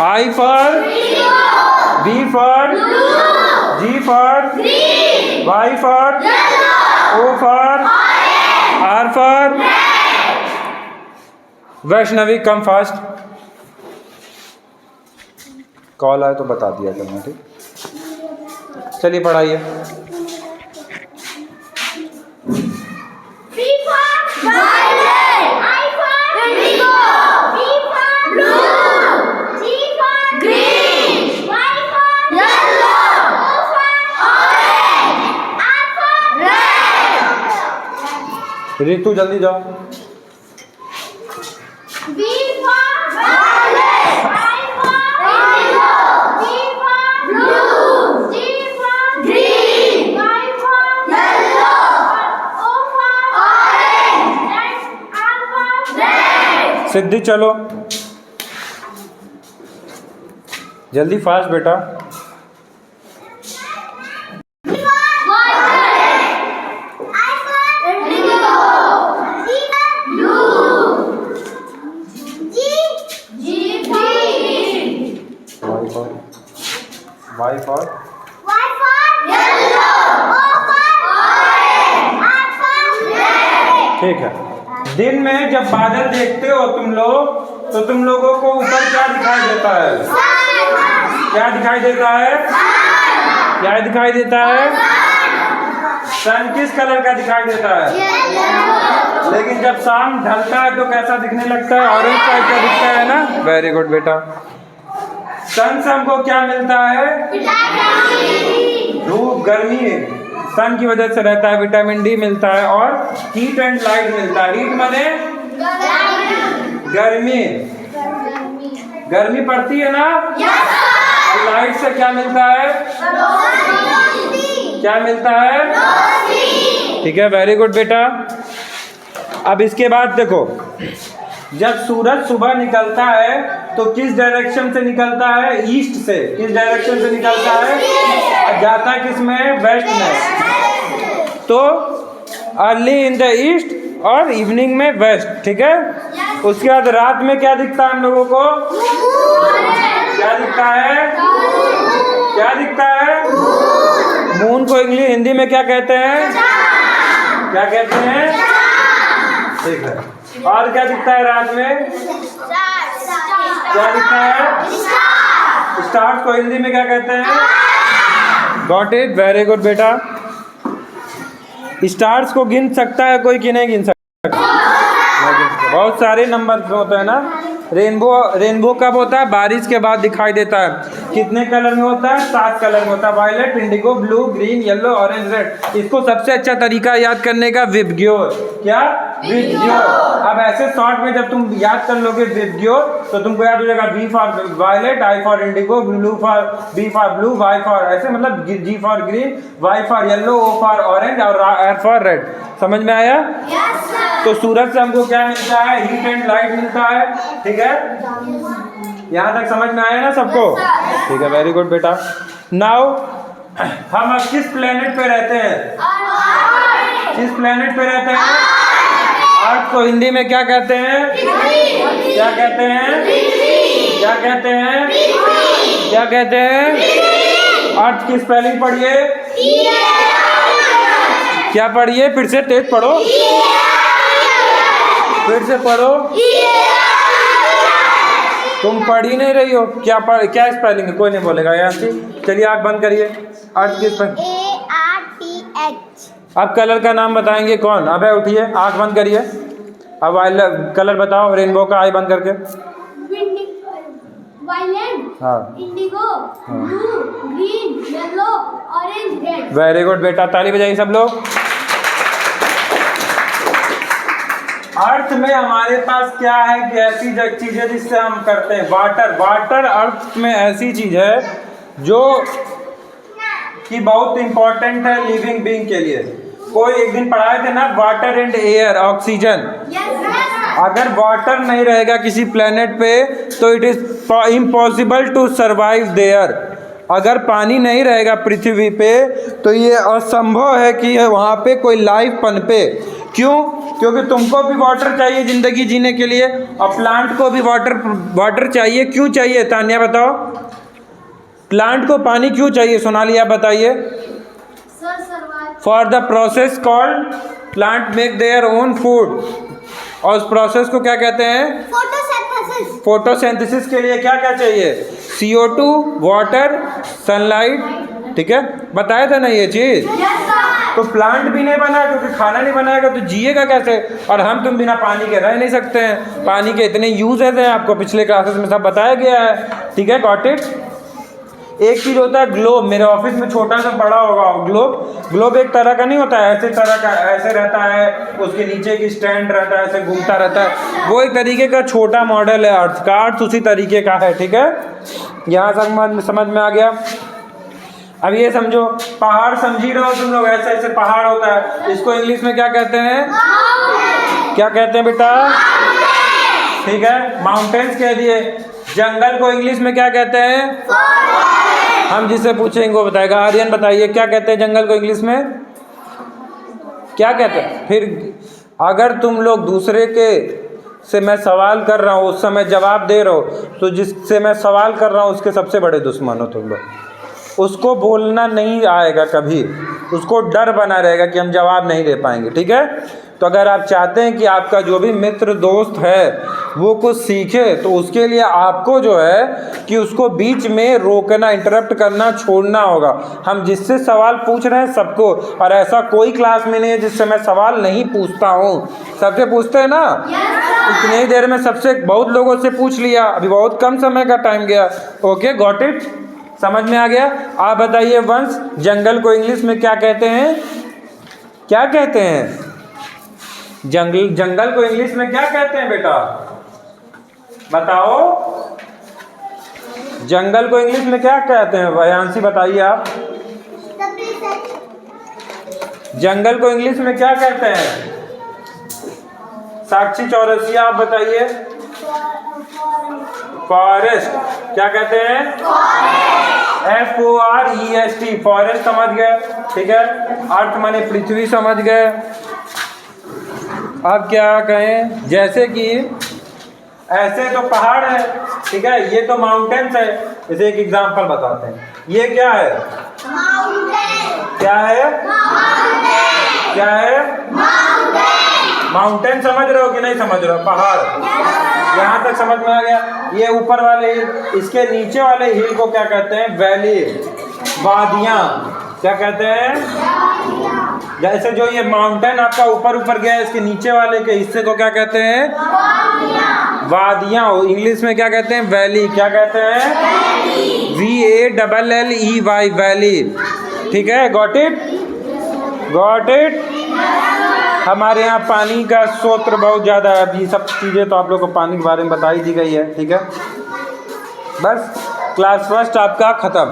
I for B for G for Y for O for R for Vaishnavi come fast. Call आए तो बता दिया करना, ठीक। चलिए पढ़ाइए। ऋतु जल्दी जाओ। सिद्धि चलो जल्दी, फास्ट बेटा। Y for ठीक है। दिन में जब बादल देखते हो तुम लोग, तो तुम लोगों को ऊपर क्या दिखाई देता है? क्या दिखाई देता है? क्या दिखाई देता है? सन किस कलर का दिखाई देता है? लेकिन जब शाम ढलता है तो कैसा दिखने लगता है? ऑरेंज टाइप का दिखता है ना। वेरी गुड बेटा। सन से हमको क्या मिलता है? धूप, गर्मी सन की वजह से रहता है, विटामिन डी मिलता है, और हीट एंड लाइट मिलता है। हीट माने गर्मी, गर्मी पड़ती है ना। और लाइट से क्या मिलता है? क्या मिलता है? ठीक है, वेरी गुड बेटा। अब इसके बाद देखो, जब सूरज सुबह निकलता है तो किस डायरेक्शन से निकलता है? ईस्ट से। किस डायरेक्शन से निकलता है? जाता है किस में? वेस्ट में। तो अर्ली इन द ईस्ट और इवनिंग में वेस्ट, ठीक है। उसके बाद रात में क्या दिखता है हम लोगों को? क्या दिखता है? क्या दिखता है? मून को इंग्लिश हिंदी में क्या कहते हैं? क्या कहते हैं? ठीक है। और क्या दिखता है रात में? क्या दिखता है? स्टार्स को हिंदी में क्या कहते हैं? गॉट इट, वेरी गुड बेटा। स्टार्स को गिन सकता है कोई कि नहीं गिन सकता? बहुत सारे नंबर होते हैं ना। रेनबो कब होता है? बारिश के बाद दिखाई देता है। कितने कलर में होता है? 7 कलर में होता है। Violet, indigo, blue, green, yellow, orange, red. इसको सबसे अच्छा तरीका याद करने का विबग्योर। क्या? विबग्योर। अब ऐसे शॉर्ट में जब तुम याद कर लोगे विबग्योर तो तुमको याद हो जाएगा V for violet, I for indigo, blue for B for blue, Y for ऐसे, मतलब G for green, Y for yellow, O for orange और आर फॉर रेड। समझ में आया? तो सूरज से हमको क्या मिलता है? हीट एंड लाइट मिलता है, ठीक है। यहाँ तक समझ में आया ना सबको? ठीक है, वेरी गुड बेटा। नाउ हम अब किस प्लेनेट पे रहते हैं? किस प्लेनेट पे रहते हैं? अर्थ को हिंदी में क्या कहते हैं? क्या कहते हैं? क्या कहते हैं? क्या कहते हैं? अर्थ की स्पेलिंग पढ़िए। क्या पढ़िए? फिर से तेज पढ़ो, फिर से पढ़ो। तुम पढ़ ही नहीं रही हो। क्या स्पेलिंग है? कोई नहीं बोलेगा यहाँ से। चलिए आँख बंद करिए। अर्थ की स्पेलिंग ARTH। अब कलर का नाम बताएंगे कौन? अब उठिए, आँख बंद करिए। अब कलर बताओ रेनबो का, आई बंद करके। वायलेट, हाँ, Indigo, blue, green, yellow, orange, red. Very good बेटा, ताली बजाइए सब लोग। अर्थ में हमारे पास क्या है कि ऐसी चीज है जिससे हम करते हैं वाटर। वाटर अर्थ में ऐसी चीज है जो कि बहुत इंपॉर्टेंट है लिविंग बीइंग के लिए। कोई एक दिन पढ़ाए थे ना, वाटर एंड एयर, ऑक्सीजन। अगर वाटर नहीं रहेगा किसी प्लेनेट पे तो it is impossible to survive there. अगर पानी नहीं रहेगा पृथ्वी पे तो ये असंभव है कि वहाँ पे कोई लाइफ पनपे। क्यों? क्योंकि तुमको भी वाटर चाहिए ज़िंदगी जीने के लिए और प्लांट को भी वाटर चाहिए। क्यों चाहिए तान्या बताओ? प्लांट को पानी क्यों चाहिए? सोनाली आप बताइए। For the process called plant make their own food. और उस प्रोसेस को क्या कहते हैं? फोटोसिंथेसिस। फोटोसिंथेसिस के लिए क्या क्या चाहिए? CO2, water, sunlight. ठीक है, बताया था ना ये चीज़। तो प्लांट भी नहीं बना क्योंकि खाना नहीं बनाएगा तो जिएगा कैसे? और हम तुम बिना पानी के रह नहीं सकते हैं। पानी के इतने यूजेस हैं, आपको पिछले क्लासेस में सब बताया गया है। ठीक है, गॉट इट। एक चीज़ होता है ग्लोब, मेरे ऑफिस में छोटा सा बड़ा होगा ग्लोब एक तरह का नहीं होता है, ऐसे तरह का ऐसे रहता है, उसके नीचे की स्टैंड रहता है, ऐसे घूमता रहता है। वो एक तरीके का छोटा मॉडल है अर्थ का। अर्थ उसी तरीके का है। ठीक है, यहाँ समझ में आ गया। अब ये समझो, पहाड़ समझ ही रहे हो तुम लोग, ऐसे ऐसे पहाड़ होता है, इसको इंग्लिश में क्या कहते हैं? क्या कहते हैं बेटा? ठीक है, माउंटेन्स कह दिए। जंगल को इंग्लिश में क्या कहते हैं? हम जिससे पूछेंगे वो बताएगा। आर्यन बताइए, क्या कहते हैं जंगल को इंग्लिश में? क्या कहते हैं? फिर अगर तुम लोग दूसरे के से मैं सवाल कर रहा हूँ उस समय जवाब दे रहे हो तो जिससे मैं सवाल कर रहा हूँ उसके सबसे बड़े दुश्मन हो तुम लोग। उसको बोलना नहीं आएगा कभी, उसको डर बना रहेगा कि हम जवाब नहीं दे पाएंगे। ठीक है, तो अगर आप चाहते हैं कि आपका जो भी मित्र दोस्त है वो कुछ सीखे तो उसके लिए आपको जो है कि उसको बीच में रोकना, इंटरप्ट करना छोड़ना होगा। हम जिससे सवाल पूछ रहे हैं सबको, और ऐसा कोई क्लास में नहीं है जिससे मैं सवाल नहीं पूछता हूँ, सबसे पूछते हैं ना। इतनी ही देर में सबसे बहुत लोगों से पूछ लिया, अभी बहुत कम समय का टाइम गया। ओके, गॉट इट, समझ में आ गया। आप बताइए वंश, जंगल को इंग्लिश में क्या कहते हैं? क्या कहते हैं? जंगल को इंग्लिश में क्या कहते हैं बेटा? बताओ, जंगल को इंग्लिश में क्या कहते हैं? वयांशी बताइए आप, जंगल को इंग्लिश में क्या कहते हैं? साक्षी चौरसिया आप बताइए। फॉरेस्ट। क्या कहते हैं? FOREST, फॉरेस्ट समझ गए। ठीक है, अर्थ माने पृथ्वी समझ गए। अब क्या कहें, जैसे कि ऐसे तो पहाड़ है, ठीक है, ये तो माउंटेन्स है। जैसे एक एग्जांपल बताते हैं, ये क्या है? माउंटेन। क्या है? माउंटेन। क्या है? माउंटेन। माउंटेन समझ रहे हो कि नहीं समझ रहे हो? पहाड़। यहाँ तक समझ में आ गया। ये ऊपर वाले हिल, इसके नीचे वाले हिल को क्या कहते हैं? वैली, वादियाँ। क्या कहते हैं? जैसे जो ये माउंटेन आपका ऊपर ऊपर गया है, इसके नीचे वाले के हिस्से को क्या कहते हैं? वादियाँ। इंग्लिश में क्या कहते हैं? वैली। क्या कहते हैं? VALLEY, valley. ठीक है, गॉट इट, गॉट इट। हमारे यहाँ पानी का स्रोत बहुत ज़्यादा है। अभी सब चीज़ें तो आप लोगों को पानी के बारे में बताई दी गई है। ठीक है, बस क्लास फर्स्ट आपका ख़त्म।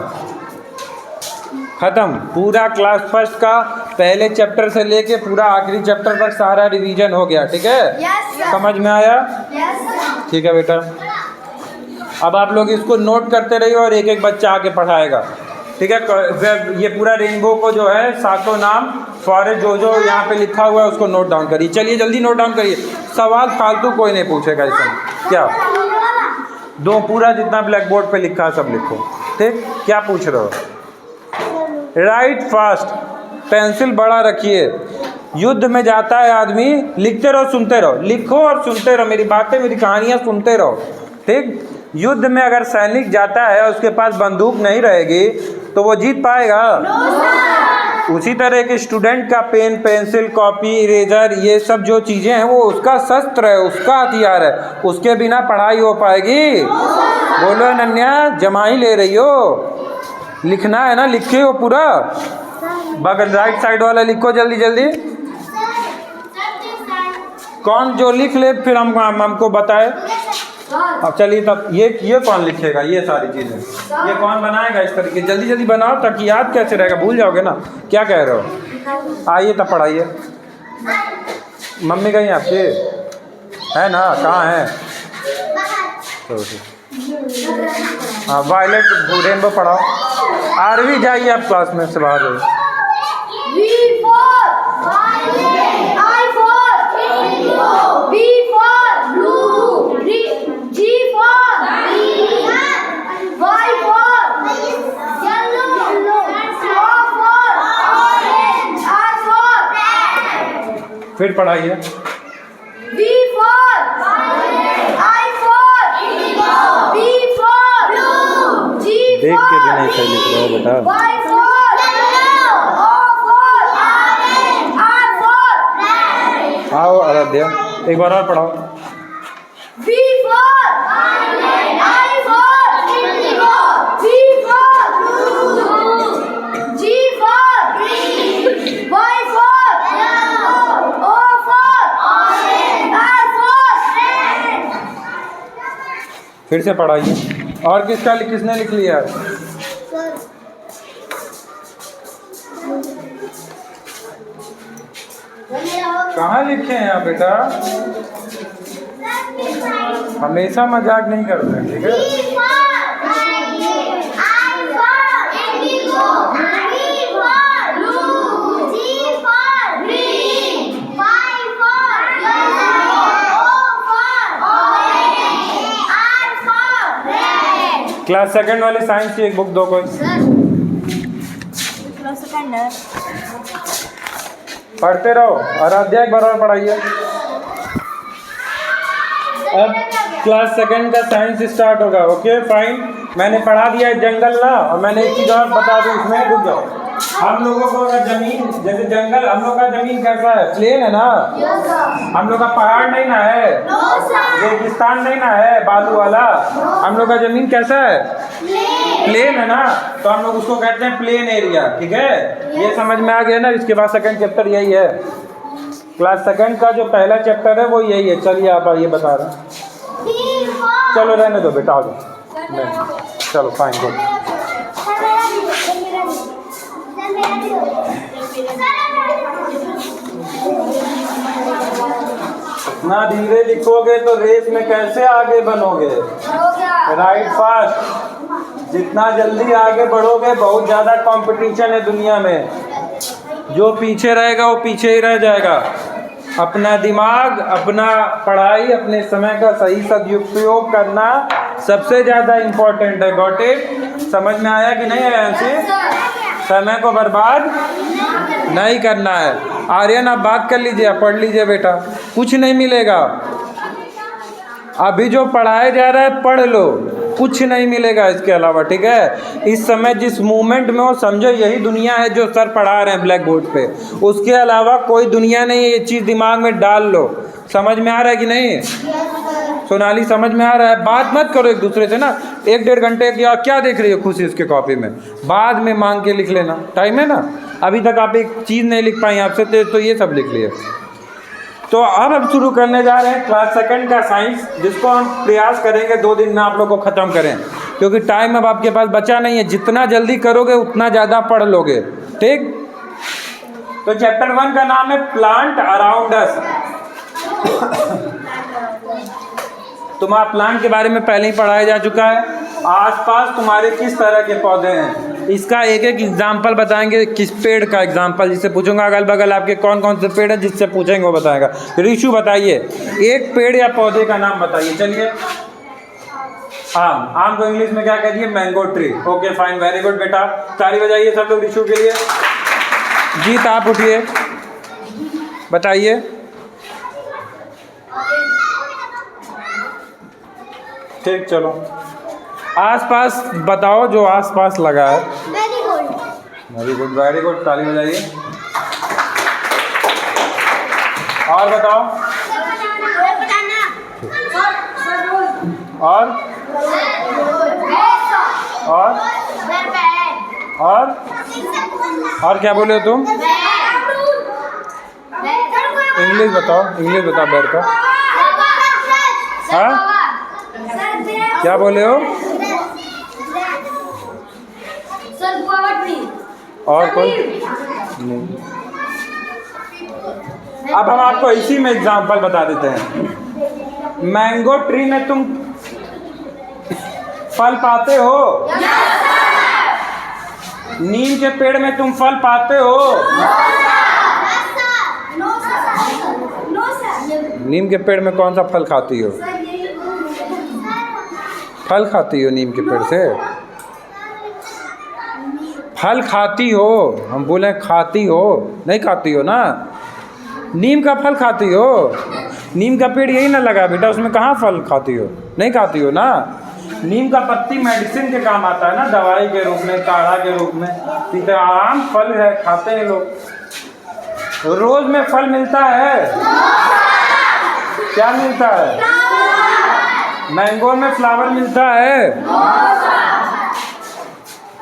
पूरा क्लास फर्स्ट का पहले चैप्टर से लेके पूरा आखिरी चैप्टर तक सारा रिवीजन हो गया। ठीक है, समझ में आया? ठीक है बेटा, अब आप लोग इसको नोट करते रहिए और एक एक बच्चा आके पढ़ाएगा। ठीक है, ये पूरा रेनबो को जो है सातों नाम फॉरेस्ट जो यहाँ पे लिखा हुआ है उसको नोट डाउन करिए। चलिए जल्दी नोट डाउन करिए, सवाल फालतू कोई नहीं पूछेगा इसमें। क्या दो, पूरा जितना ब्लैक बोर्ड पे लिखा है सब लिखो। ठीक, क्या पूछ रहे हो? राइट फास्ट, पेंसिल बड़ा रखिए। युद्ध में जाता है आदमी, लिखते रहो सुनते रहो, लिखो और सुनते रहो, मेरी बातें मेरी कहानियाँ सुनते रहो। ठीक, युद्ध में अगर सैनिक जाता है उसके पास बंदूक नहीं रहेगी तो वो जीत पाएगा? उसी तरह के स्टूडेंट का पेन, पेंसिल, कॉपी, इरेजर, ये सब जो चीज़ें हैं वो उसका शस्त्र है, उसका हथियार है। उसके बिना पढ़ाई हो पाएगी? बोलो नन्या, जमाई ले रही हो? लिखना है ना, लिखे हो पूरा। बगल राइट साइड वाला लिखो जल्दी जल्दी। कौन जो लिख ले फिर हमको बताए। अब चलिए तब ये कौन लिखेगा? ये सारी चीज़ें ये कौन बनाएगा? इस तरीके जल्दी जल्दी बनाओ ताकि याद कैसे रहेगा, भूल जाओगे ना। क्या कह रहे हो? आइए तब पढ़ाइए। मम्मी कहीं आपकी है ना? कहाँ है? हाँ, वायलेट रेनबो पढ़ाओ। आरवी जाइए आप क्लास में से बाहर जाइए। फिर पढ़ाइए। B for I for B for G देख के भी for नहीं सही लिख रहे हो बेटा। Y for O for R for आओ आराध्या एक बार और पढ़ाओ। B for I for B for G for Y for O for R for फिर से पढ़ाइए। और किसने लिख लिया? कहाँ लिखे हैं आप बेटा? हमेशा मजाक नहीं करते, ठीक है? क्लास सेकंड वाले साइंस की एक बुक दो कोई। पढ़ते रहो। आराध्या एक बार और पढ़ाइए। अब क्लास सेकंड का साइंस स्टार्ट होगा। Okay fine. मैंने पढ़ा दिया है जंगल ना, और मैंने एक चीज़ और बता दूँ इसमें, रुक जाओ। हम लोगों को अगर जमीन जैसे जंगल, हम लोग का जमीन कैसा है? प्लेन है ना। हम लोग का पहाड़ नहीं ना है, रेगिस्तान नहीं ना है बालू वाला। हम लोग का जमीन कैसा है? प्लेन है ना। तो हम लोग उसको कहते हैं प्लेन एरिया, ठीक है? ये समझ में आ गया ना। इसके बाद सेकंड चैप्टर यही है। क्लास सेकंड का जो पहला चैप्टर है वो यही है। चलिए आप ये बता रहे हैं। चलो रहने दो बेटा, आ जाओ। चलो फाइन गुड। इतना धीरे लिखोगे तो रेस में कैसे आगे बनोगे? Right fast. जितना जल्दी आगे बढ़ोगे, बहुत ज़्यादा कंपटीशन है दुनिया में। जो पीछे रहेगा वो पीछे ही रह जाएगा। अपना दिमाग, अपना पढ़ाई, अपने समय का सही सदुपयोग करना सबसे ज़्यादा इम्पोर्टेंट है। Got it? समझ में आया कि नहीं आया? समय को बर्बाद नहीं करना है। आर्यन आप बात कर लीजिए, आप पढ़ लीजिए बेटा। कुछ नहीं मिलेगा। अभी जो पढ़ाया जा रहा है पढ़ लो, कुछ नहीं मिलेगा इसके अलावा, ठीक है? इस समय जिस मूवमेंट में हो, समझो यही दुनिया है जो सर पढ़ा रहे हैं ब्लैक बोर्ड पे। उसके अलावा कोई दुनिया नहीं है। ये चीज़ दिमाग में डाल लो। समझ में आ रहा है कि नहीं? सोनाली समझ में आ रहा है? बात मत करो एक दूसरे से ना। 1-1.5 घंटे क्या देख रही हो खुशी उसके कॉपी में? बाद में मांग के लिख लेना, टाइम है ना। अभी तक आप एक चीज़ नहीं लिख पाई आपसे, तो ये सब लिख लिया। तो अब हम शुरू करने जा रहे हैं क्लास सेकंड का साइंस, जिसको हम प्रयास करेंगे 2 दिन में आप लोग को ख़त्म करें, क्योंकि टाइम अब आपके पास बचा नहीं है। जितना जल्दी करोगे उतना ज़्यादा पढ़ लोगे, ठीक? तो चैप्टर 1 का नाम है प्लांट अराउंड अस। तुम्हारा प्लांट के बारे में पहले ही पढ़ाया जा चुका है। आसपास तुम्हारे किस तरह के पौधे हैं, इसका एक एक एग्जाम्पल बताएंगे। किस पेड़ का एग्जाम्पल, जिससे पूछूंगा अगल बगल आपके कौन कौन से पेड़ हैं, जिससे पूछेंगे वो बताएगा। ऋषु बताइए, एक पेड़ या पौधे का नाम बताइए। चलिए। आम। आम को इंग्लिश में क्या कह दिए? Mango tree. Okay fine, very good बेटा। ताली बजाइए सब लोग ऋषु के लिए। जीत आप उठिए, बताइए। ठीक, चलो आसपास बताओ, जो आसपास लगा है। Very good, very good, very good, ताली बजाइए। और बताओ। और क्या बोले हो तुम? इंग्लिश बताओ, इंग्लिश बताओ बैठ कर। हाँ, क्या बोले हो? और कोई नहीं। अब हम आपको इसी में एग्जांपल बता देते हैं। मैंगो ट्री में तुम फल पाते हो? नीम के पेड़ में तुम फल पाते हो? नीम के पेड़ में कौन सा फल खाती हो? फल खाती हो नीम के पेड़ से? फल खाती हो? हम बोले खाती हो, नहीं खाती हो ना। नीम का फल खाती हो? नीम का पेड़ यही ना लगा बेटा, उसमें कहाँ फल खाती हो? नहीं खाती हो ना। नीम का पत्ती मेडिसिन के काम आता है ना, दवाई के रूप में, काढ़ा के रूप में पीते। आम फल है, खाते हैं लोग। रोज में फल मिलता है? क्या मिलता है? मैंगो में फ्लावर मिलता है?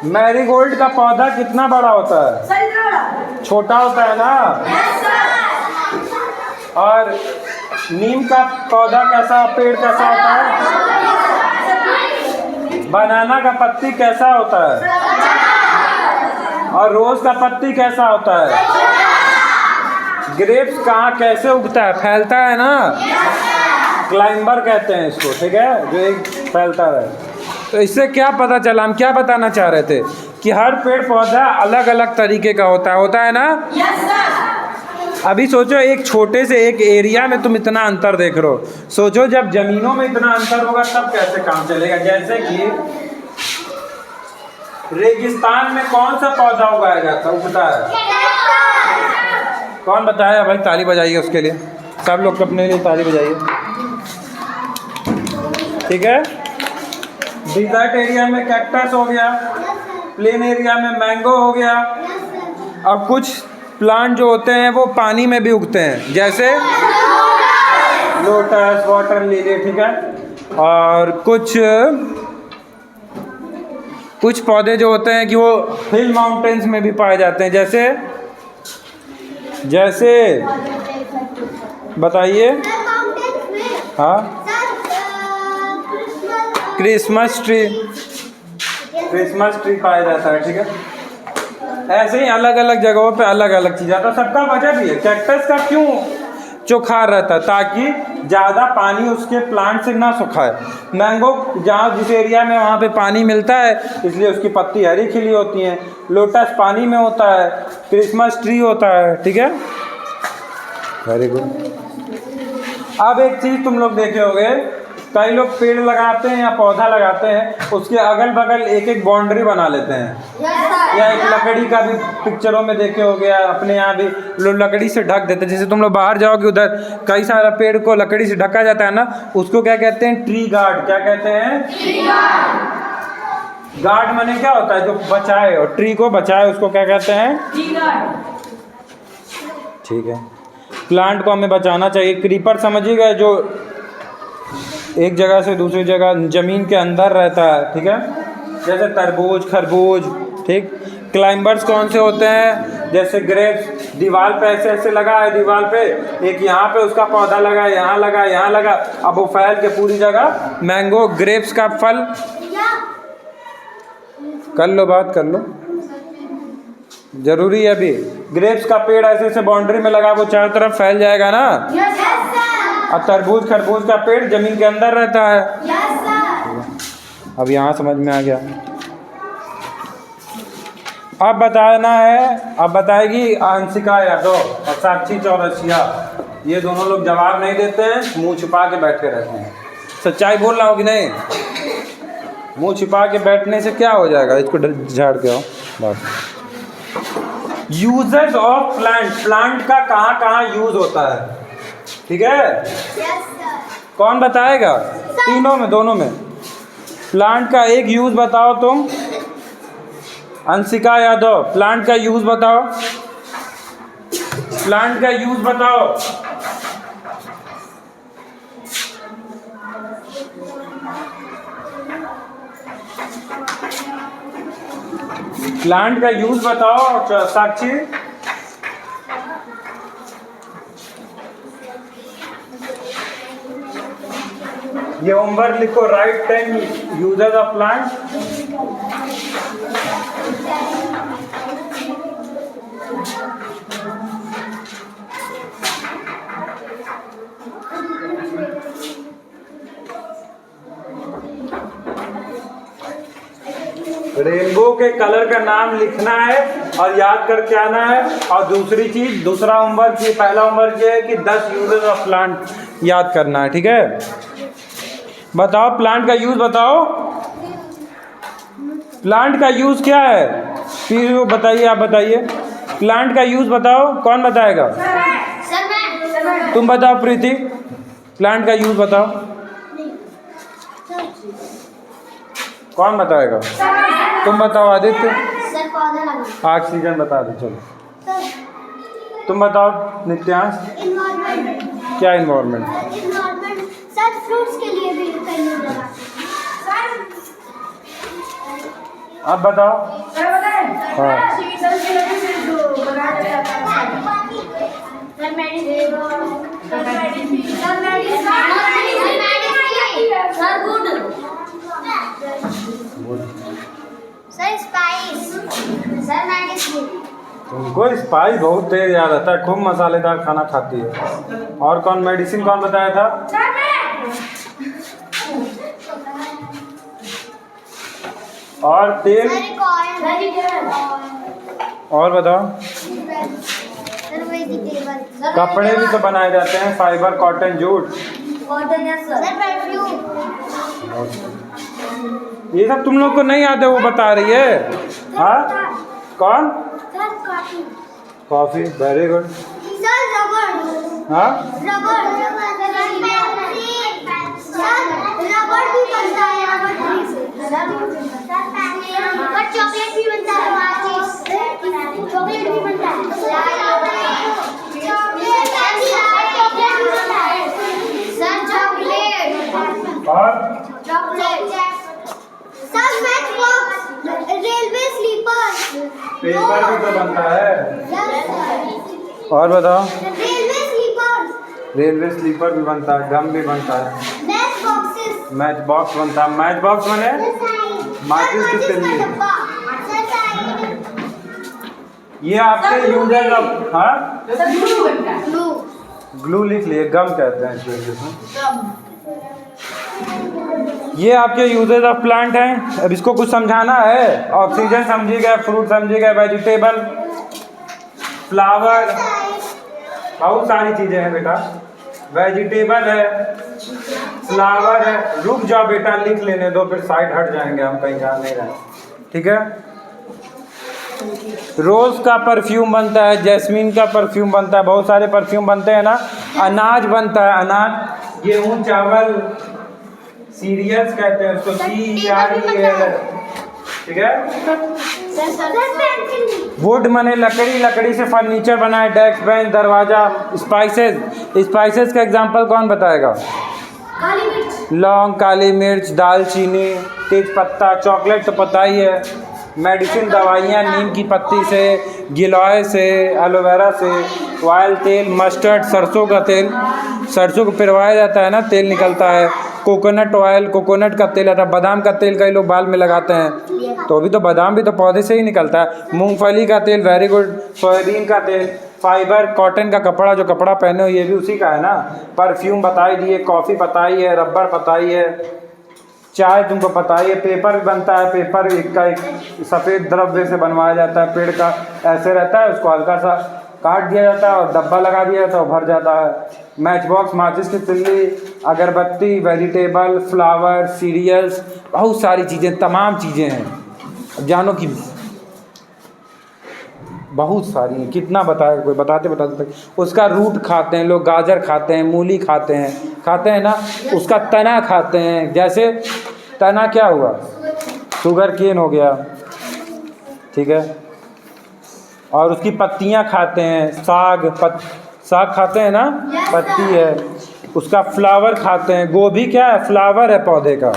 मैरीगोल्ड का पौधा कितना बड़ा होता है? छोटा होता है ना। और नीम का पौधा कैसा, पेड़ कैसा होता है? बनाना का पत्ती कैसा होता है? और रोज का पत्ती कैसा होता है? ग्रेप्स कहाँ कैसे उगता है? फैलता है ना, क्लाइंबर कहते हैं इसको, ठीक है, जो एक फैलता है। तो इससे क्या पता चला, हम क्या बताना चाह रहे थे कि हर पेड़ पौधा अलग अलग तरीके का होता है ना। अभी सोचो, एक छोटे से एक एरिया में तुम इतना अंतर देख रहे हो, सोचो जब जमीनों में इतना अंतर होगा तब कैसे काम चलेगा। जैसे कि रेगिस्तान में कौन सा पौधा उगाया जाता उगता है? कौन बताया भाई? ताली बजाइए उसके लिए, सब लोग अपने लिए ताली बजाइए, ठीक है। डिजर्ट एरिया में कैक्टस हो गया, प्लेन एरिया में मैंगो हो गया। अब कुछ प्लांट जो होते हैं वो पानी में भी उगते हैं, जैसे लोटस, वाटर लिली, ठीक है। और कुछ पौधे जो होते हैं कि वो हिल माउंटेन्स में भी पाए जाते हैं, जैसे बताइए। हाँ, क्रिसमस ट्री पाया जाता है, ठीक है। ऐसे ही अलग अलग जगहों पे अलग अलग चीज़ आता है, सबका वजह भी है। कैक्टस का क्यों चौखार रहता है? ताकि ज़्यादा पानी उसके प्लांट से ना सुखाए। मैंगो जहाँ जिस एरिया में वहाँ पे पानी मिलता है, इसलिए उसकी पत्ती हरी खिली होती हैं। लोटस पानी में होता है, क्रिसमस ट्री होता है, ठीक है। Very good. अब एक चीज़ तुम लोग देखे होंगे, कई लोग पेड़ लगाते हैं या पौधा लगाते हैं, उसके अगल बगल एक एक बाउंड्री बना लेते हैं। या एक लकड़ी का भी पिक्चरों में देखे होंगे, अपने यहाँ भी लोग लकड़ी से ढक देते हैं। जैसे तुम लोग बाहर जाओगे, उधर कई सारा पेड़ को लकड़ी से ढका जाता है ना, उसको क्या कहते हैं? Tree guard. क्या कहते हैं? गार्ड माने क्या होता है? जो बचाए, और ट्री को बचाए उसको क्या कहते हैं? ठीक है। प्लांट को हमें बचाना चाहिए। क्रीपर समझिएगा, जो एक जगह से दूसरी जगह ज़मीन के अंदर रहता है, ठीक है, जैसे तरबूज, खरबूज, ठीक। क्लाइंबर्स कौन से होते हैं? जैसे ग्रेप्स, दीवार पे ऐसे ऐसे लगा है, दीवार पे एक यहाँ पे उसका पौधा लगा है, यहाँ लगा, यहाँ लगा, अब वो फैल के पूरी जगह। मैंगो, ग्रेप्स का फल, कर लो बात, कर लो, जरूरी है अभी। ग्रेप्स का पेड़ ऐसे ऐसे बाउंड्री में लगा, वो चारों तरफ फैल जाएगा ना। और तरबूज, खरबूज का पेड़ जमीन के अंदर रहता है। अब यहाँ समझ में आ गया। अब बताना है, अब बताएगी अंशिका यादव और साक्षी चौरसिया। ये दोनों लोग जवाब नहीं देते हैं, मुंह छुपा के बैठे रहते हैं। सच्चाई बोल रहा हो कि नहीं? मुंह छुपा के बैठने से क्या हो जाएगा? इसको झाड़ के आओ। बस। यूजेस ऑफ प्लांट का कहाँ कहाँ यूज होता है, ठीक है। कौन बताएगा? तीनों में, दोनों में। प्लांट का एक यूज बताओ तुम, अंशिका यादव। प्लांट का यूज बताओ, प्लांट का यूज बताओ। प्लांट का यूज बताओ साक्षी। ये होमवर्क लिखो, right 10 uses of plant. Rainbow के कलर का नाम लिखना है और याद करके आना है। और दूसरी चीज, दूसरा होमवर्क, ये पहला होमवर्क ये है कि 10 यूजेस ऑफ प्लांट याद करना है, ठीक है। बताओ प्लांट का यूज बताओ। प्लांट का यूज क्या है? फिर बताइए, आप बताइए। प्लांट का यूज बताओ, कौन बताएगा? सर मैं। तुम बताओ प्रीति, प्लांट का यूज बताओ। कौन बताएगा? तुम बताओ आदित्य। सर पौधा लगा। ऑक्सीजन बता दो चलो। तुम बताओ नित्यांश। इन्वायरमेंट। क्या इन्वायरमेंट? इन्वायरमेंट सर फ्रूट्स के लिए भी कहीं लगा। आप बताओ। हाँ सर स्पाइस। Sir medicine. तुमको स्पाइस बहुत तेज याद आता है, खूब मसालेदार खाना खाती है। और कौन मेडिसिन कौन बताया था? और तेल और बताओ। Sir vegetable. कपड़े भी तो बनाए जाते हैं, fibre, cotton, jute. Sir perfume. ये सब तुम लोग को नहीं आता, वो बता रही है। हाँ कौन? Sir coffee. Coffee, very good. Sir rubber. हाँ रबर। सर रबर भी बनता है रबर ट्री से। पर चॉकलेट भी बनता है। चॉकलेट भी बनता है। चॉकलेट भी बनता है। Sir chocolate. और chocolate. Sir match box. Railway sleeper. Paper भी तो बनता है। Yes sir. और बताओ। Railway sleeper. रेलवे स्लीपर भी बनता है, गम भी बनता है, मैच बॉक्सेस। मैच बॉक्स बनता है। मैच बॉक्स बने माचिस की तिल्ली। ये आपके यूजर ऑफ, हाँ ग्लू लिख लिए, गम कहते हैं इसमें। ये आपके यूजेज ऑफ प्लांट हैं। अब इसको कुछ समझाना है। ऑक्सीजन समझी गए, फ्रूट समझी गए, वेजिटेबल, फ्लावर, बहुत सारी चीजें हैं बेटा। वेजिटेबल है, फ्लावर है। रुक जाओ बेटा, लिख लेने दो, फिर साइड हट जाएंगे, हम कहीं जा नहीं रहे। ठीक है। रोज का परफ्यूम बनता है, जैस्मीन का परफ्यूम बनता है, बहुत सारे परफ्यूम बनते हैं ना। अनाज बनता है, अनाज, गेहूं, चावल, सीरियल्स कहते हैं उसको, CEREAL। ठीक है। वुड माने लकड़ी, लकड़ी से फर्नीचर बनाए, डेस्क, बेंच, दरवाजा। स्पाइसेस, स्पाइसेस का एग्जांपल कौन बताएगा? काली मिर्च। लौंग, काली मिर्च, दालचीनी, तेज पत्ता। चॉकलेट तो पता ही है। मेडिसिन, दवाइयाँ, नीम की पत्ती से, गिलोय से, एलोवेरा से। ऑयल, तेल, मस्टर्ड, सरसों का तेल, सरसों को पिरवाया जाता है ना, तेल निकलता है। कोकोनट ऑयल, कोकोनट का तेल आता है। बादाम का तेल कई लोग बाल में लगाते हैं, तो अभी तो बादाम भी तो पौधे से ही निकलता है। मूंगफली का तेल, वेरी गुड। सोयाबीन का तेल, फाइबर, कॉटन का कपड़ा, जो कपड़ा पहने हो ये भी उसी का है ना। परफ्यूम बताई दिए, कॉफ़ी बताई है, रबर बताई है, चाय तुमको पता ही है। पेपर भी बनता है, पेपर एक सफ़ेद द्रव्य से बनवाया जाता है, पेड़ का ऐसे रहता है, उसको हल्का सा काट दिया जाता है और डब्बा लगा दिया जाता है, भर जाता है। मैच बॉक्स, माचिस की तिल्ली, अगरबत्ती, वेजिटेबल, फ्लावर, सीरियल्स, बहुत सारी चीज़ें, तमाम चीज़ें हैं। जानो कि बहुत सारी हैं, कितना बताए, कोई बताते बताते तक। उसका रूट खाते हैं लोग, गाजर खाते हैं, मूली खाते हैं ना। उसका तना खाते हैं, जैसे तना क्या हुआ, शुगर केन हो गया, ठीक है। और उसकी पत्तियां खाते हैं, साग खाते हैं ना, पत्ती है। उसका फ्लावर खाते हैं, गोभी क्या है, फ्लावर है पौधे का।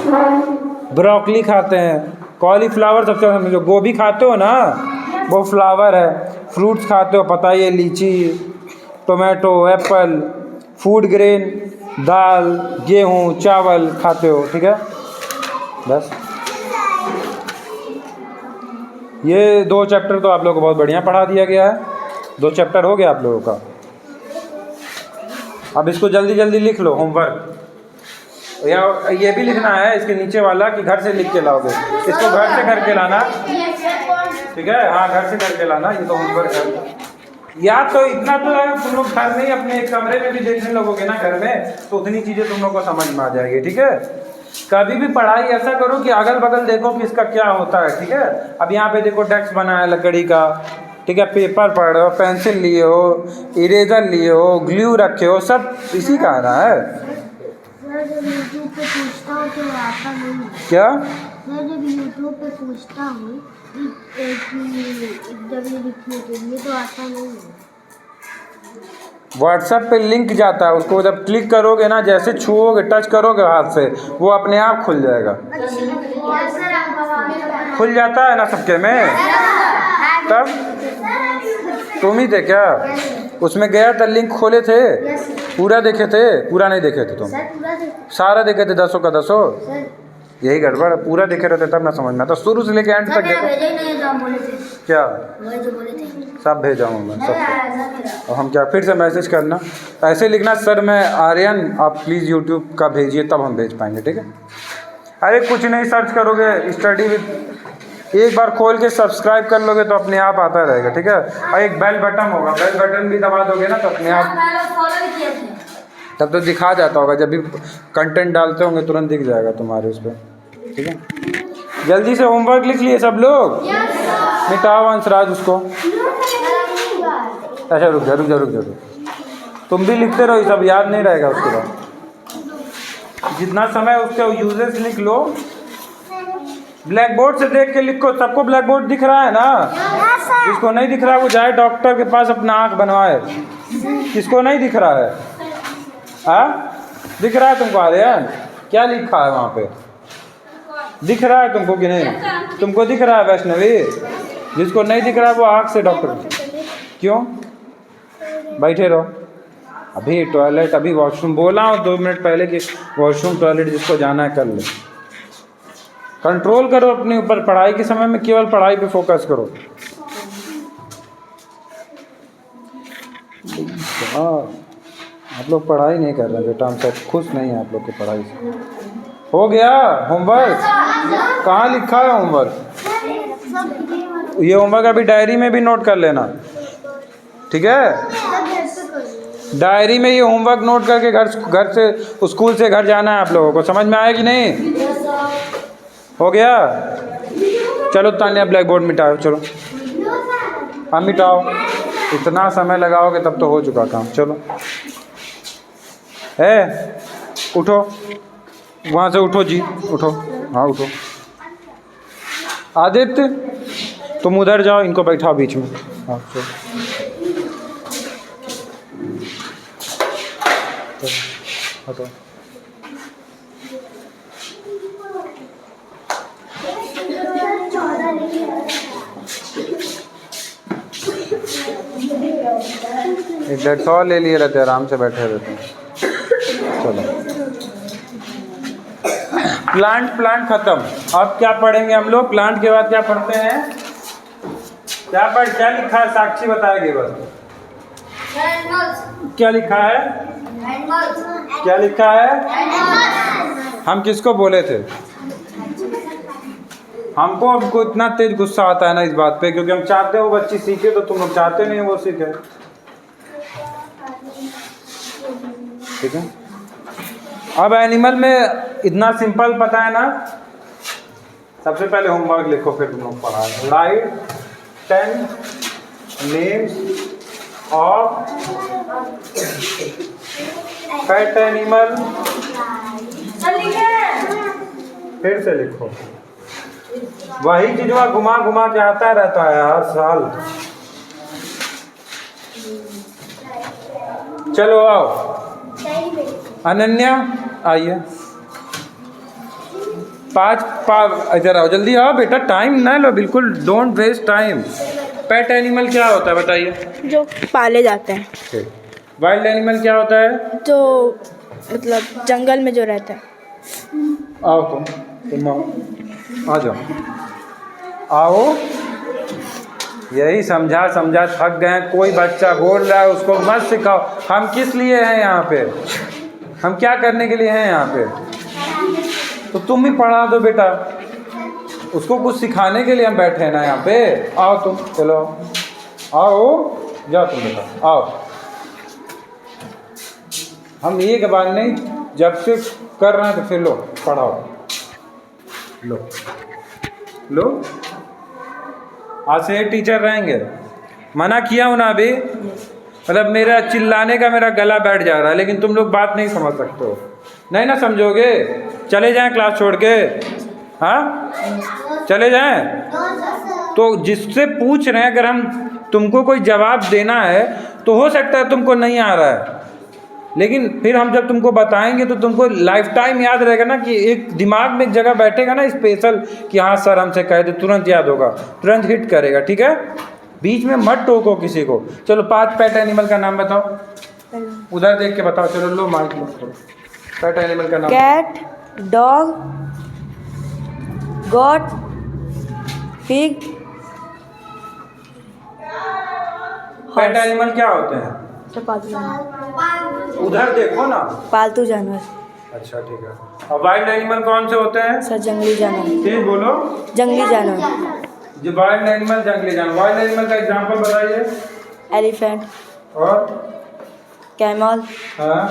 ब्रोकली खाते हैं, कॉलीफ्लावर सबसे समझो। गोभी खाते हो ना, वो फ्लावर है। फ्रूट्स खाते हो, पता ही है, लीची, टोमेटो, एप्पल। फूड ग्रेन, दाल, गेहूँ, चावल खाते हो, ठीक है। बस ये 2 चैप्टर तो आप लोगों को बहुत बढ़िया पढ़ा दिया गया है। 2 चैप्टर हो गया आप लोगों का। अब इसको जल्दी जल्दी लिख लो, होमवर्क। या ये भी लिखना है इसके नीचे वाला कि घर से लिख के लाओगे, इसको घर से करके लाना, ठीक है। हाँ घर से करके लाना, ये तो होमवर्क है। या तो इतना तो है, तुम लोग घर में ही अपने कमरे में भी देखने लगोगे ना घर में, तो उतनी चीज़ें तुम लोग को समझ में आ जाएगी, ठीक है। कभी भी पढ़ाई ऐसा करो कि अगल बगल देखो कि इसका क्या होता है, ठीक है। अब यहाँ पे देखो डेस्क बना है लकड़ी का, ठीक है, पेपर पढ़ रहे हो, पेंसिल लिए हो, इरेजर लिए हो, ग्लू रखे हो, सब इसी का आ रहा है। सर जब यूट्यूब पे पूछता हूँ तो आता नहीं है। क्या? मैं जब यूट्यूब पे पूछता हूँ कि जब ये लिखने के लिए तो आता नहीं है। व्हाट्सएप पे लिंक जाता है, उसको जब क्लिक करोगे ना, जैसे छुओगे, टच करोगे हाथ से, वो अपने आप खुल जाएगा। खुल जाता है ना सबके में। तब तुम ही थे क्या उसमें? गया था, लिंक खोले थे, पूरा देखे थे? पूरा नहीं देखे थे तुम? सारा देखे थे, 10 का 10। यही गड़बड़, पूरा देखे रहते तब ना समझ में आता। शुरू से लेके एंड तक देखो। क्या सब भेजा हूँ मैं सबको। और हम क्या फिर से मैसेज करना, ऐसे लिखना, सर मैं आर्यन, आप प्लीज़ यूट्यूब का भेजिए, तब हम भेज पाएंगे। ठीक है? अरे कुछ नहीं, सर्च करोगे स्टडी विद, एक बार खोल के सब्सक्राइब कर लोगे तो अपने आप आता रहेगा। ठीक है? और एक बेल बटन होगा, बेल बटन भी दबा दोगे ना तो अपने आप, तब तो दिखा जाता होगा, जब भी कंटेंट डालते होंगे तुरंत दिख जाएगा तुम्हारे उस पर। ठीक है? जल्दी से होमवर्क लिख लिए सब लोग? मिटाओ अंशराज उसको। अच्छा रुक जा, तुम भी लिखते रहो, सब याद नहीं रहेगा उसके बाद। जितना समय उसके यूजेस लिख लो, ब्लैक बोर्ड से देख के लिखो। सबको ब्लैक बोर्ड दिख रहा है ना? जिसको नहीं दिख रहा है वो जाए डॉक्टर के पास अपना आँख बनवाए। किसको नहीं दिख रहा है? हाँ दिख रहा है तुमको आर्यन? क्या लिखा है वहाँ पे? दिख रहा है तुमको कि नहीं? तुमको दिख रहा है वैष्णवी? जिसको नहीं दिख रहा है वो आँख से डॉक्टर। क्यों? बैठे रहो। अभी टॉयलेट, अभी वॉशरूम बोला हूँ 2 मिनट पहले कि वॉशरूम टॉयलेट जिसको जाना है कर ले। कंट्रोल करो अपने ऊपर, पढ़ाई के समय में केवल पढ़ाई पे फोकस करो। आप लोग पढ़ाई नहीं कर रहे बेटा, हम सब खुश नहीं हैं आप लोग की पढ़ाई से। हो गया होमवर्क? कहाँ लिखा है होमवर्क? ये होमवर्क अभी डायरी में भी नोट कर लेना। ठीक है? डायरी में ये होमवर्क नोट करके घर से स्कूल से घर जाना है आप लोगों को। समझ में आया कि नहीं? हो गया? चलो तान्या ब्लैक बोर्ड मिटाओ। चलो हाँ मिटाओ, इतना समय लगाओगे तब तो हो चुका काम। चलो है, उठो वहाँ से, उठो जी, उठो। हाँ उठो। आदित्य तुम उधर जाओ, इनको बैठाओ बीच में। हाँ चलो हटो। एक डेटॉल ले लिए रहते, आराम से बैठे रहते हैं। चलो प्लांट खत्म। अब क्या पढ़ेंगे हम लोग? प्लांट के बाद क्या पढ़ते हैं? क्या लिखा है? साक्षी बताएगी बस। क्या लिखा है? क्या लिखा है? हम किसको बोले थे? हमको इतना तेज गुस्सा आता है ना इस बात पे, क्योंकि हम चाहते हो बच्ची सीखे, तो तुम लोग चाहते नहीं वो सीखे। ठीक है? अब एनिमल में इतना सिंपल पता है ना। सबसे पहले होमवर्क लिखो, फिर तुम लोग पढ़ाएं। Write 10 names of pet animal. फिर से लिखो। वही चीजवा घुमा घुमा के आता रहता है हर साल। चलो आओ। अनन्या आइए। 5 इधर आओ, जल्दी आओ बेटा, टाइम ना लो बिल्कुल, don't waste time. Pet animal क्या होता है बताइए? जो पाले जाते हैं। वाइल्ड एनिमल क्या होता है? जो मतलब जंगल में जो रहता है। आओ तुम आओ, आ जाओ, आओ। यही समझा थक गए। कोई बच्चा बोल रहा है उसको मत सिखाओ। हम किस लिए हैं यहाँ पे? हम क्या करने के लिए हैं यहाँ पे? तो तुम ही पढ़ा दो बेटा, उसको कुछ सिखाने के लिए हम बैठे हैं ना यहाँ पे। आओ तुम, चलो आओ, जाओ तुम बेटा आओ। हम एक बार नहीं, जब से कर रहे हैं तो फिर लो पढ़ाओ। लो आज से टीचर रहेंगे। मना किया हूँ ना अभी, मतलब मेरा चिल्लाने का मेरा गला बैठ जा रहा है, लेकिन तुम लोग बात नहीं समझ सकते हो, नहीं ना समझोगे? चले जाएं क्लास छोड़ के? हाँ चले जाएं? तो जिससे पूछ रहे हैं, अगर हम तुमको कोई जवाब देना है तो हो सकता है तुमको नहीं आ रहा है, लेकिन फिर हम जब तुमको बताएंगे तो तुमको लाइफ टाइम याद रहेगा ना, कि एक दिमाग में एक जगह बैठेगा ना स्पेशल, कि हाँ सर हमसे कहे तो तुरंत याद होगा, तुरंत हिट करेगा। ठीक है, बीच में मत टोको किसी को। चलो 5 पेट एनिमल का नाम बताओ, उधर देख के बताओ। चलो लो माइक लो, पेट एनिमल का नाम। Cat, dog, goat, pig. Pet animal क्या होते हैं? सब पालतू जानवर। उधर देखो ना। पालतू जानवर। अच्छा ठीक है। और वाइल्ड एनिमल कौन से होते हैं? सर जंगली जानवर। तेज बोलो। जंगली जानवर। जो वाइल्ड एनिमल जंगली जानवर। वाइल्ड एनिमल का एग्जांपल बताइए। एलिफेंट और कैमल, हाँ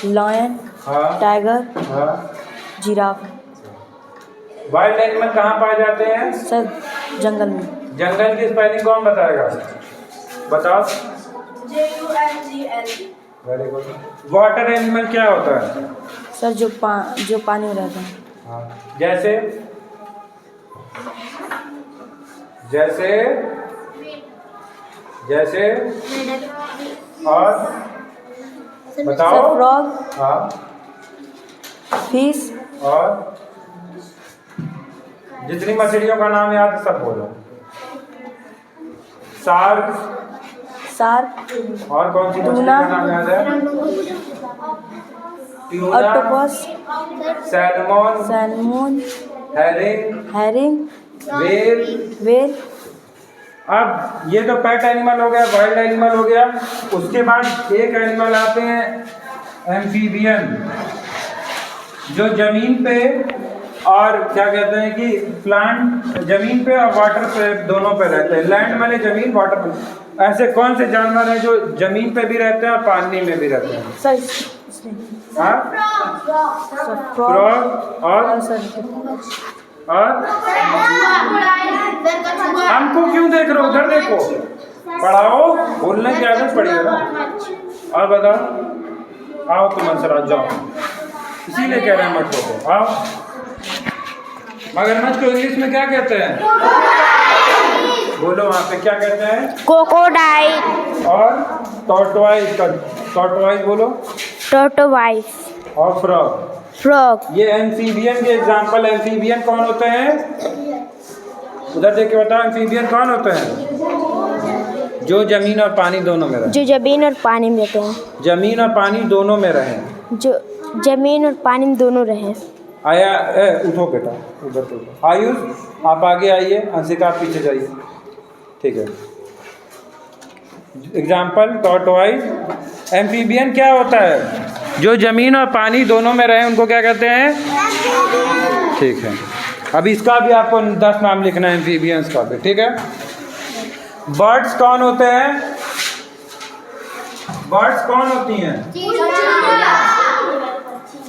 लायन, हाँ टाइगर, हाँ। जिराफ। वाइल्ड एनिमल कहाँ पाए जाते हैं? सर जंगल में। जंगल की स्पेलिंग कौन बताएगा? बताओ। JUNGL। Very good. Water animal क्या होता है? सर जो पानी में रहता है। हाँ जैसे जैसे जैसे और बताओ। सर फ्रॉग, हाँ फिश, और जितनी मछलियों का नाम याद है सब बोलो। शार्क। शार्क, और कौन सी मछली टूना, का नाम याद है? Tuna, octopus, salmon, salmon, herring, well. Well. अब ये तो पेट एनिमल हो गया, वाइल्ड एनिमल हो गया। उसके बाद एक एनिमल आते हैं एम्फीबियन, जो जमीन पे और क्या कहते हैं कि प्लांट, जमीन पे और वाटर पे दोनों पे रहते हैं। लैंड माने जमीन, वाटर पे। ऐसे कौन से जानवर हैं जो जमीन पे भी रहते हैं और पानी में भी रहते हैं? सर हाँ फ्रॉग फ्रॉग और हमको क्यों देख रहे हो? उधर देखो, पढ़ाओ, बोलने की आदत पड़ी है ना। और बताओ, आओ तुम अंसराज जाओ, इसीलिए कह रहे हैं मत को। आओ। मगरमच्छ को इंग्लिश में क्या कहते हैं? बोलो वहाँ पे क्या कहते हैं? क्रोकोडाइल। और टॉर्टोइज, टॉर्टोइज बोलो। टॉर्टोइज। और फ्रॉग। फ्रॉग। ये एम्फीबियन के एग्जाम्पल। एम्फीबियन कौन होते हैं? उधर देख के बताओ, एम्फीबियन कौन होते हैं? जो जमीन और पानी दोनों में रहे। जो जमीन और पानी में रहते हैं। जमीन और पानी दोनों में रहे। जो जमीन और पानी में दोनों रहे। आया उठो बेटा, उधर तो उठो। आयुष आप आगे आइए, अंशिका आप पीछे जाइए। ठीक है। Example tortoise. एम्फीबियन क्या होता है? जो जमीन और पानी दोनों में रहे, उनको क्या कहते हैं? ठीक है। अब इसका भी आपको 10 नाम लिखना है, एम्फीबियंस का भी। ठीक है। बर्ड्स कौन होते हैं? बर्ड्स कौन होती हैं?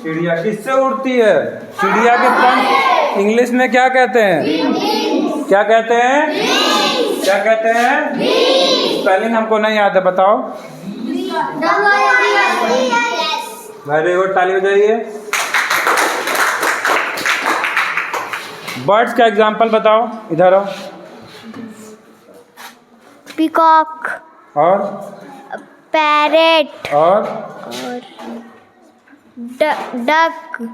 चिड़िया। किससे उड़ती है? चिड़िया के पंख इंग्लिश में क्या कहते हैं? क्या कहते हैं? क्या कहते हैं? स्पेलिंग हमको नहीं याद है, बताओ। वेरी गुड, ताली बजाइए। बर्ड्स का एग्जाम्पल बताओ, इधर आओ। पीकॉक। और पैरेट। और डक।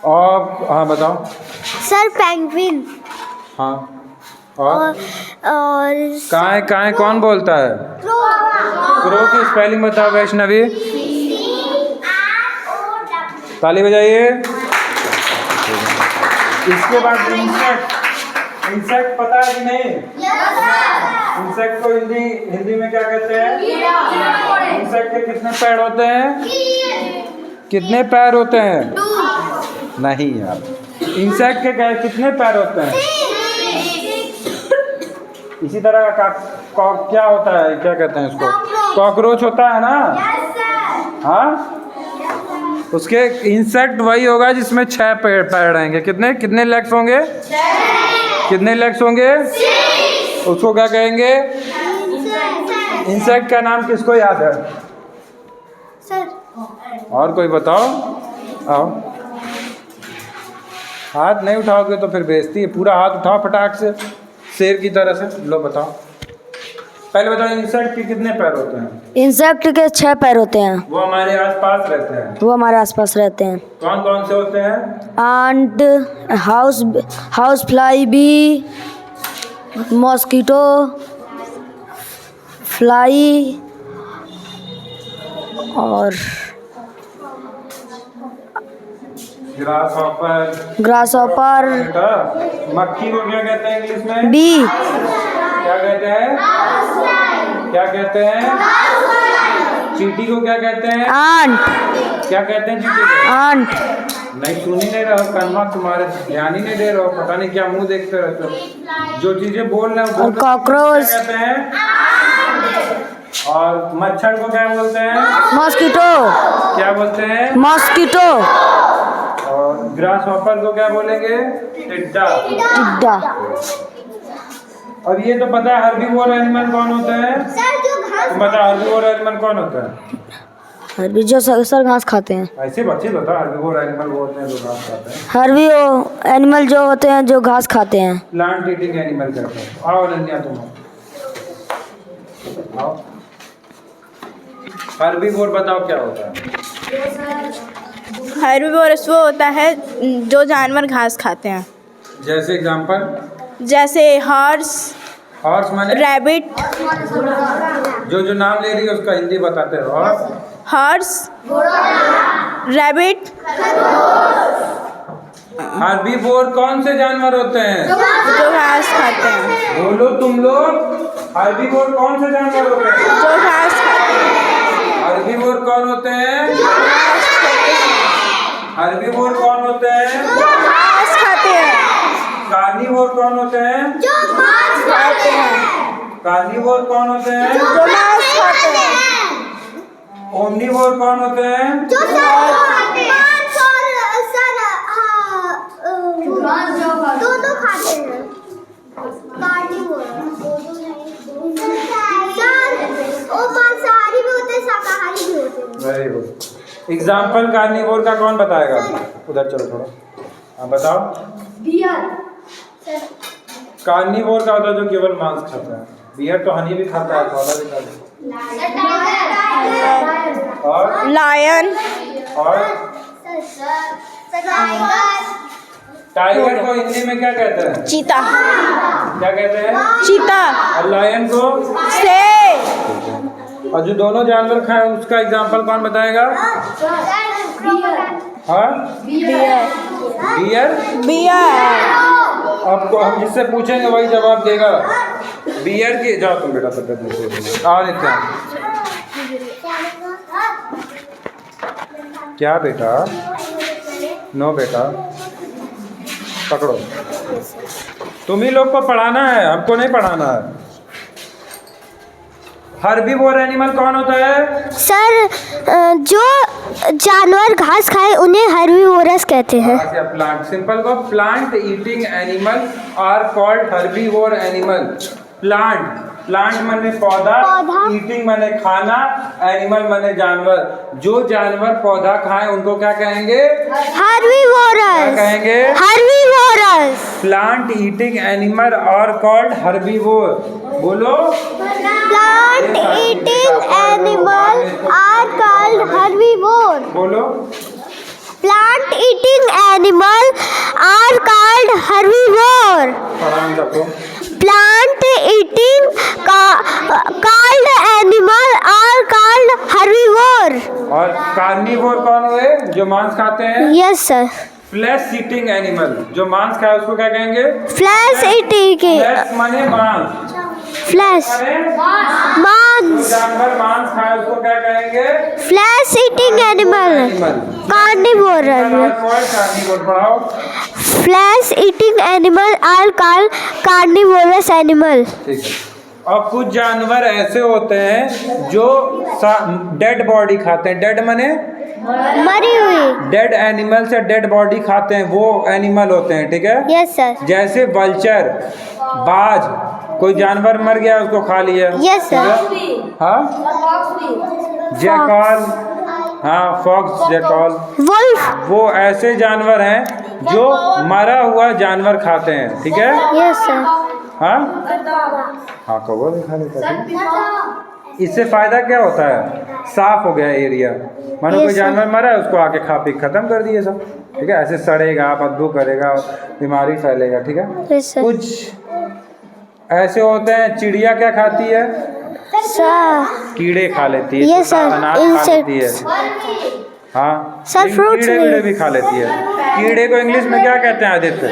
और हाँ बताओ। Sir penguin. हाँ और और कौन बोलता है? क्रो की स्पेलिंग बताओ वैष्णवी। ताली बजाइए। इसके बाद इंसेक्ट। इंसेक्ट पता है कि नहीं? इंसेक्ट को हिंदी में क्या कहते हैं? इंसेक्ट के कितने पैर होते हैं? कितने पैर होते हैं? नहीं यार, इंसेक्ट के कितने पैर होते हैं? इसी तरह का क्या होता है, क्या कहते हैं इसको? कॉकरोच होता है ना? हाँ उसके इंसेक्ट वही होगा जिसमें 6 पैर रहेंगे। कितने कितने लेग्स होंगे? कितने लेग्स होंगे? उसको क्या कहेंगे? इंसेक्ट का नाम किसको याद है? सर और कोई बताओ। आओ, हाथ नहीं उठाओगे तो फिर बेइज्जती है। पूरा हाथ उठाओ फटाक से, शेर की तरह से। लो बताओ, पहले बताओ इंसेक्ट के कितने पैर होते हैं? इंसेक्ट के 6 पैर होते हैं। वो हमारे आसपास रहते हैं। वो हमारे आसपास रहते हैं। कौन कौन से होते हैं? Ant, house fly, bee, mosquito, fly और ग्रास हॉपर। Grasshopper. बेटा, मक्खी को क्या कहते हैं इंग्लिश में? बी। क्या कहते हैं? क्या कहते हैं? चींटी को क्या कहते हैं? एंट। क्या कहते हैं चींटी को? एंट। नहीं, सुन ही नहीं रहो, कन्वा तुम्हारे ध्यान ही नहीं दे रहे हो। पता नहीं क्या मुंह देखते रहते हो। जो चीजें बोल रहे हो और कॉकरोच। क्या कहते हैं? और मच्छर को क्या बोलते हैं? मॉस्किटो। क्या बोलते हैं? मॉस्किटो। और ग्रास हॉपर को क्या बोलेंगे? टिड्डा। टिड्डा। और ये तो पता है हर्बीवोर एनिमल कौन होता है? सर जो घास तुम बता, हर्बीवोर एनिमल कौन होता है? हर्बी जो सर घास खाते हैं। ऐसे बच्चे बता, हर्बीवोर एनिमल वो होते हैं जो घास खाते हैं। हर्बी वो एनिमल जो होते हैं जो घास खाते हैं। प्लांट ईटिंग एनिमल कहते हैं। आओ अनन्या, तुम आओ। हर्बीवोर बताओ क्या होता है? हर्बीवोरस वो होता है जो जानवर घास खाते हैं, जैसे एग्जांपल? जैसे हॉर्स, हॉर्स माने? रैबिट। जो नाम ले रही है उसका हिंदी बताते हैं। Horse, rabbit. हर्बीवोर कौन से जानवर होते हैं? जो घास खाते हैं। बोलो तुम लोग, हर्बीवोर कौन से जानवर होते हैं? जो घास खाते हैं। हर्बीवोर कौन होते हैं? हर्बीवोर कौन होते हैं? जो घास खाते हैं। कार्निवोर कौन होते हैं? जो घास खाते हैं। कार्निवोर कौन होते हैं? जो मांस खाते हैं। ओमनिवोर कौन होते हैं? जो मांस और सर दोनों खाते हैं। कार्निवोर सर वो मांसाहारी भी होते हैं, शाकाहारी भी होते हैं। Very good. एग्जाम्पल कार्निवोर का कौन बताएगा? उधर चलो थोड़ा। हाँ बताओ। बियर। कार्निवोर का होता है जो केवल मांस खाता है। बियर तो हनी भी खाता है, पौधा भी खाता है। और लायन। और टाइगर को हिंदी में क्या कहते हैं? चीता। क्या कहते हैं? चीता। और लायन को? शेर। और जो दोनों जानवर खाए उसका एग्जाम्पल कौन बताएगा? हाँ? बियर। बियर। आपको हम जिससे पूछेंगे वही जवाब देगा। बियर की जाओ तुम बेटा, तबियत आ देते हैं। क्या बेटा? नो बेटा, पकड़ो। तुम ही लोग को पढ़ाना है, हमको नहीं पढ़ाना है। हर्बीवोर एनिमल कौन होता है? सर जो जानवर घास खाए उन्हें हर्बीवोरस कहते हैं। प्लांट। सिंपल को plant eating animal are called herbivore animal. Plant माने पौधा, ईटिंग माने खाना, एनिमल माने जानवर। जो जानवर पौधा खाए उनको क्या कहेंगे? हर्बीवोरस। क्या कहेंगे? Herbivorous. Plant eating animal are called herbivore. बोलो। Plant eating animal are called herbivore. बोलो। Plant eating animal are called herbivore. प्रणाम सबको। Plant eating called animal are called herbivore. और कार्निवोर कौन हुए? जो मांस खाते हैं। Yes sir. Flesh eating animal, जो मांस खाए उसको क्या कहेंगे? Flesh eating. फ्लैश माने मांस। फ्लैश मांस। जानवर मांस खाए उसको क्या कहेंगे? Flesh eating animal carnivore. Carnivore पढ़ाओ। Flesh eating animal are called carnivorous animal. ठीक है। और कुछ जानवर ऐसे होते हैं जो डेड बॉडी खाते हैं। डेड मने मरी हुई। डेड एनिमल से डेड बॉडी खाते हैं, वो एनिमल होते हैं, ठीक है। Yes sir. जैसे वल्चर, बाज, कोई जानवर मर गया उसको खा लिया। Yes sir. हाँ, जैकल, हाँ फॉक्स, जैकल, वुल्फ। वो ऐसे जानवर हैं जो मरा हुआ जानवर खाते हैं, ठीक है। Yes sir. हाँ हाँ, कौवा भी खा लेता है। इससे फायदा क्या होता है? साफ हो गया एरिया। मानो कोई जानवर मरा है, उसको आके खा पी खत्म कर दिए सब, ठीक है। ऐसे सड़ेगा, बदबू करेगा, बीमारी फैलेगा, ठीक है। Yes sir. कुछ ऐसे होते हैं, चिड़िया क्या खाती है? सर। कीड़े खा लेती है, Yes, sir. अनाज खा लेती है। Insects. हाँ, Sir, लेकिन fruits कीड़े भी। वीड़े भी खा लेती है। कीड़े को इंग्लिश में क्या कहते हैं आदित्य?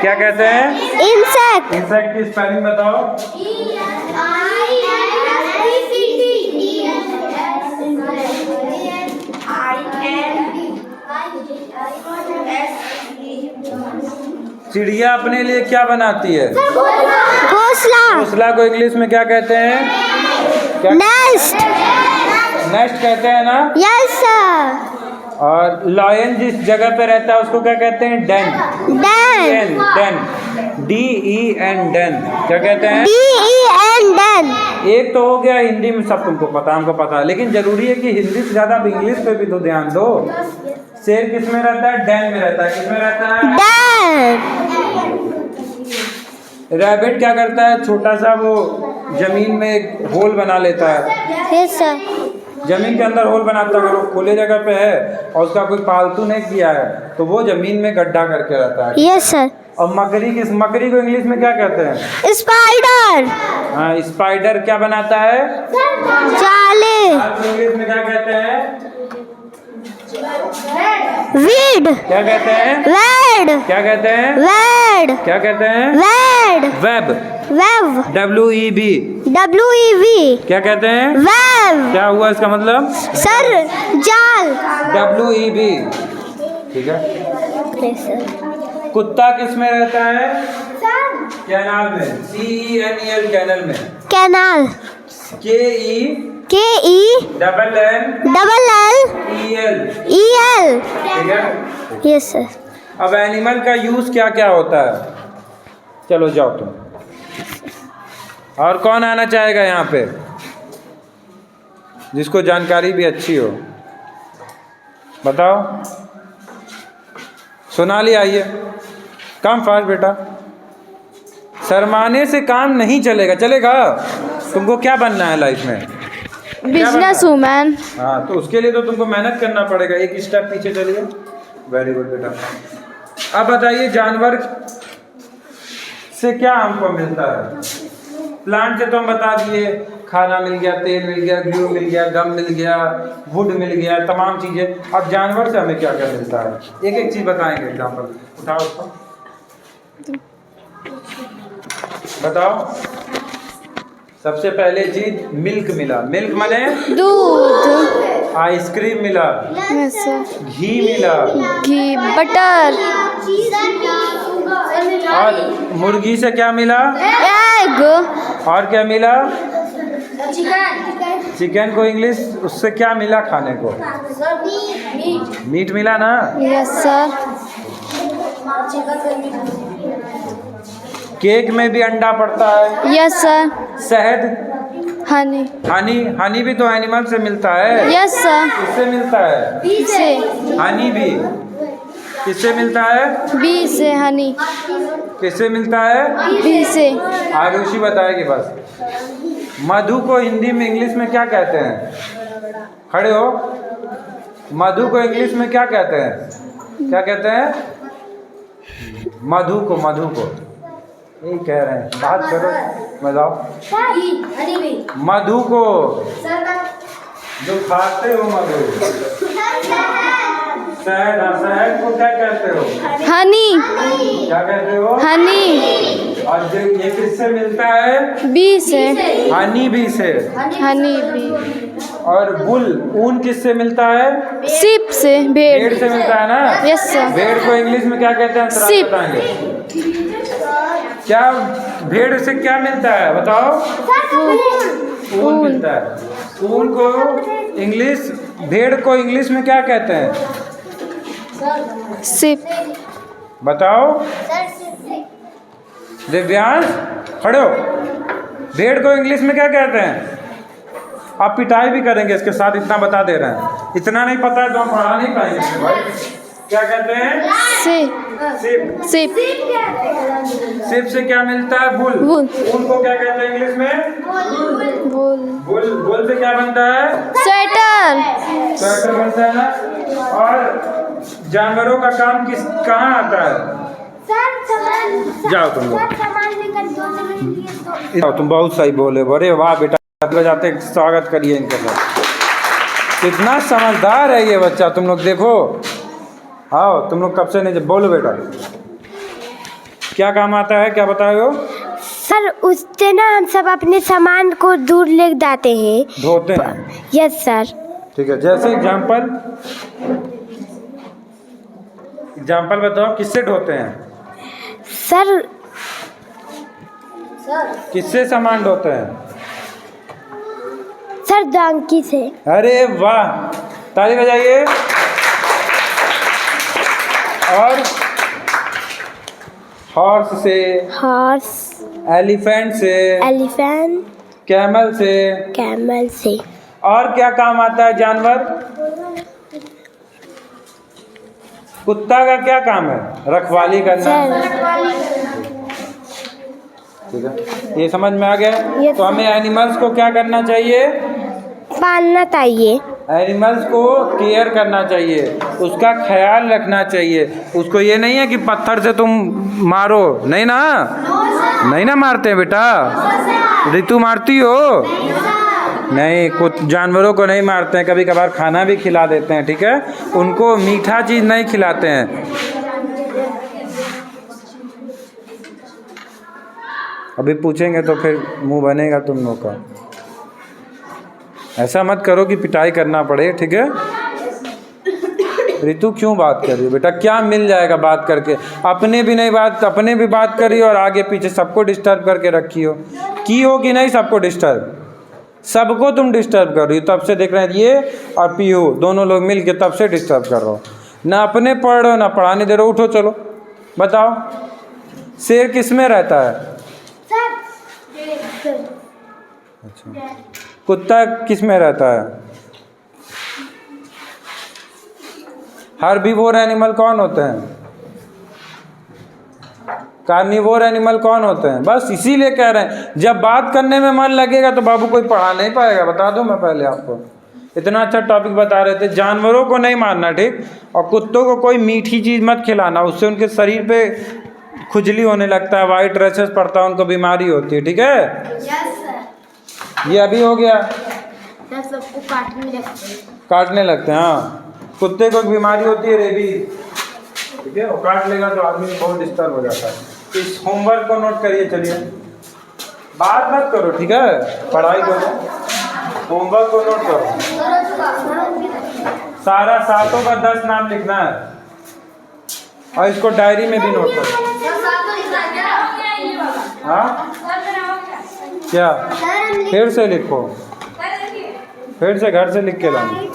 क्या कहते हैं? इंसेक्ट। इंसेक्ट की स्पेलिंग बताओ। चिड़िया अपने लिए क्या बनाती है? घोंसला। घोंसला को इंग्लिश में क्या कहते हैं? क्या? नेस्ट। नेस्ट कहते हैं ना। Yes sir. और लायन जिस जगह पे रहता है उसको क्या कहते हैं? Den. Den. Den, DEN, den. क्या कहते हैं? DEN den. एक तो हो गया हिंदी में, सब तुमको पता, हमको पता है, लेकिन जरूरी है कि हिंदी से ज्यादा इंग्लिश पे भी तो ध्यान दो। शेर किस में रहता है? डैन में रहता है। किस में रहता है? डैन। रैबिट क्या करता है? छोटा सा वो जमीन में एक होल बना लेता है। Yes sir. जमीन के अंदर होल बनाता है। अगर वो खुले जगह पे है और उसका कोई पालतू नहीं किया है तो वो जमीन में गड्ढा करके रहता है। Yes sir. और मकड़ी को इंग्लिश में क्या कहते हैं? स्पाइडर। हाँ, स्पाइडर क्या बनाता है? जाले। इंग्लिश में क्या कहते हैं? वीड। क्या कहते हैं? वेड। क्या कहते हैं? वेड। क्या कहते हैं? वेड। Web, wave. WEB। WEV। क्या कहते हैं? वेव। क्या हुआ इसका मतलब? सर जाल। WEB, ठीक है। Yes sir. कुत्ता किस में रहता है? कैनाल में, CENEL, कैनल में। कैनाल। KE DNNEL, EL। ठीक है। Yes sir. अब एनिमल का यूज क्या क्या होता है? चलो जाओ तुम। और कौन आना चाहेगा यहाँ पे जिसको जानकारी भी अच्छी हो? बताओ। सोनाली आइए, कम फास्ट बेटा। शर्माने से काम नहीं चलेगा। चलेगा? तुमको क्या बनना है लाइफ में? Business woman. हाँ, तो उसके लिए तो तुमको मेहनत करना पड़ेगा। एक स्टेप पीछे चलिए। वेरी गुड बेटा। अब बताइए, जानवर से क्या हमको मिलता है? प्लांट से तो हम बता दिए, खाना मिल गया, तेल मिल गया, ग्लू मिल गया, गम मिल गया, वुड मिल गया, तमाम चीज़ें। अब जानवर से हमें क्या क्या मिलता है? एक एक चीज़ बताएंगे। एग्जाम्पल उठाओ उसको, बताओ। सबसे पहले चीज मिल्क मिला। मिल्क माने दूध। आइसक्रीम मिला, यस सर। घी मिला, घी, बटर, और मुर्गी से क्या मिला? एग, और क्या मिला? चिकन को इंग्लिश उससे क्या मिला खाने को? मीट मिला ना। Yes sir. केक में भी अंडा पड़ता है। Yes sir. शहद, हनी। हनी भी तो एनिमल से मिलता है। Yes sir. किससे मिलता है? से। हनी भी किससे मिलता है? बी से हनी। किससे मिलता है? बी से। आरुषि बताएगी बस। मधु को हिंदी में इंग्लिश में क्या कहते हैं? खड़े हो। मधु को इंग्लिश में क्या कहते हैं? क्या कहते हैं? मधु को यही कह रहे हैं, बात करो, बताओ। मधु को जो खाते हो, मधु शहद, शहद को क्या कहते हो? हनी। क्या कहते हो? हनी। और जो ये किससे मिलता है? बी से। हनी बी से। Honey bee. और बुल, ऊन किससे मिलता है? सिप से। भेड़। भेड़ से मिलता है ना। Yes sir. भेड़ को इंग्लिश में क्या कहते हैं? जरा Sheep. बताएंगे। क्या भेड़ से क्या मिलता है? बताओ। ऊन मिलता है। ऊन को इंग्लिश, भेड़ को इंग्लिश में क्या कहते हैं? सिप। बताओ। दिव्यांश खड़े हो। भेड़ को इंग्लिश में क्या कहते हैं? आप पिटाई भी करेंगे इसके साथ, इतना बता दे रहे हैं। इतना नहीं पता है तो हम पढ़ा नहीं पाएंगे भाई। क्या कहते हैं? सिप। सिप। सिप। सिप से क्या मिलता है? वूल। वूल। वूल को क्या कहते हैं इंग्लिश में? वूल। वूल। वूल से क्या बनता है? स्वेटर। स्वेटर बनता है ना। और जानवरों का काम कहाँ आता है? जाओ तुम लोग। तुम बहुत सही बोले। अरे वाह बेटा, जाते स्वागत करिए इनके साथ। कितना समझदार है ये बच्चा, तुम लोग देखो। आओ तुम लोग कब से नहीं, बोलो बेटा क्या काम आता है, क्या बताए हो? सर उससे ना हम सब अपने सामान को दूर ले जाते हैं, धोते हैं। Yes sir. ठीक है, जैसे एग्जाम्पल बताओ, किससे ढोते हैं? सर किससे सामान ढोते हैं? सर डंकी से। अरे वाह, ताली बजाइए। और हॉर्स से, हॉर्स, एलिफेंट से, एलिफेंट, कैमल से। कैमल से। और क्या काम आता है जानवर? कुत्ता का क्या काम है? रखवाली करना। ठीक है, ये समझ में आ गया। तो हमें एनिमल्स को क्या करना चाहिए? पालना चाहिए। एनिमल्स को केयर करना चाहिए, उसका ख्याल रखना चाहिए। उसको ये नहीं है कि पत्थर से तुम मारो, नहीं ना, नहीं ना मारते हैं बेटा। ऋतु मारती हो? नहीं, कुछ जानवरों को नहीं मारते हैं, कभी कभार खाना भी खिला देते हैं। ठीक है, उनको मीठा चीज़ नहीं खिलाते हैं। अभी पूछेंगे तो फिर मुंह बनेगा तुम लोग का। ऐसा मत करो कि पिटाई करना पड़े, ठीक है? ऋतु क्यों बात कर रही हो बेटा? क्या मिल जाएगा बात करके? अपने भी नहीं बात, अपने भी बात करी और आगे पीछे सबको डिस्टर्ब करके रखी हो। की हो कि नहीं सबको डिस्टर्ब? सबको तुम डिस्टर्ब कर रही हो। तब से देख रहे हैं ये और पीहू दोनों लोग मिल के तब से डिस्टर्ब कर रहे हो। ना अपने पढ़ रहे हो ना पढ़ाने दे रहे हो। उठो चलो बताओ, शेर किस में रहता है? अच्छा, कुत्ता किस में रहता है? हर्बीवोर एनिमल कौन होते हैं? कार्निवोर एनिमल कौन होते हैं? बस इसीलिए कह रहे हैं, जब बात करने में मन लगेगा तो बाबू कोई पढ़ा नहीं पाएगा। बता दूं मैं पहले आपको, इतना अच्छा टॉपिक बता रहे थे। जानवरों को नहीं मारना, ठीक? और कुत्तों को कोई मीठी चीज़ मत खिलाना, उससे उनके शरीर पे खुजली होने लगता है, वाइट रैशेस पड़ता है, उनको बीमारी होती है। ठीक है, ये अभी हो गया। सबको काटने लगते हैं। हाँ, कुत्ते को बीमारी होती है रेबीज, ठीक है? वो काट लेगा तो आदमी बहुत डिस्टर्ब हो जाता है। इस होमवर्क को नोट करिए। चलिए, बात मत करो, ठीक है? पढ़ाई करो, होमवर्क को नोट करो। सारा सातों का 10 नाम लिखना है और इसको डायरी में भी नोट करो। हाँ, क्या? फिर से लिखो, फिर से घर से लिख के लाना।